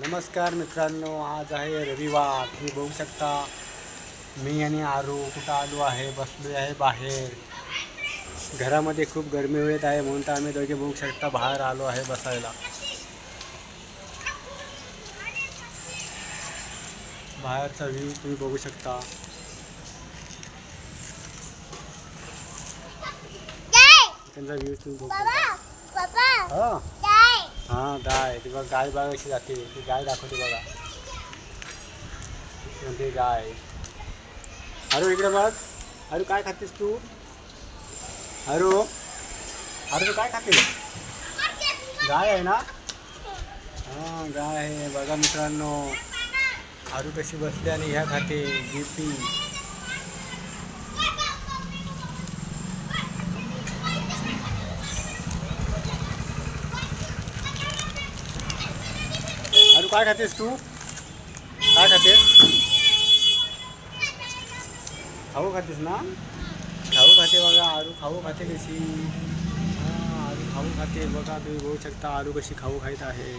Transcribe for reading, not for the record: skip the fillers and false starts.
नमस्कार मित्रांनो, आज आहे रविवार. तुम्ही बघू शकता मी आणि आरू कुठं आलो आहे, बसलो आहे बाहेर. घरामध्ये खूप गरमी होत आहे म्हणून तर आम्ही दोघे बघू शकता बाहेर आलो आहे बसायला. बाहेरचा व्ह्यू तुम्ही बघू शकता. त्यांचा व्ह्यू तुम्ही बघू शकता. हां हां, गाय ती बघा, गाय बघा कशी जाते. ती गाय दाखवते बघा, म्हणजे गाय. अरे इकडे बघ. अरे काय खातेस तू? अरे अरे तू काय खाते? गाय आहे ना? हां, गाय आहे बघा मित्रांनो. आरू कशी बसते आणि ह्या खाते गिरती. आरू काय खातेस तू? काय खातेस? खाऊ खातेस ना? खाऊ खाते बघा, आरू खाऊ खाते कशी. हां, आरू खाऊ खाते बघा, तुम्ही बघू शकता आरू कशी खाऊ खात आहे.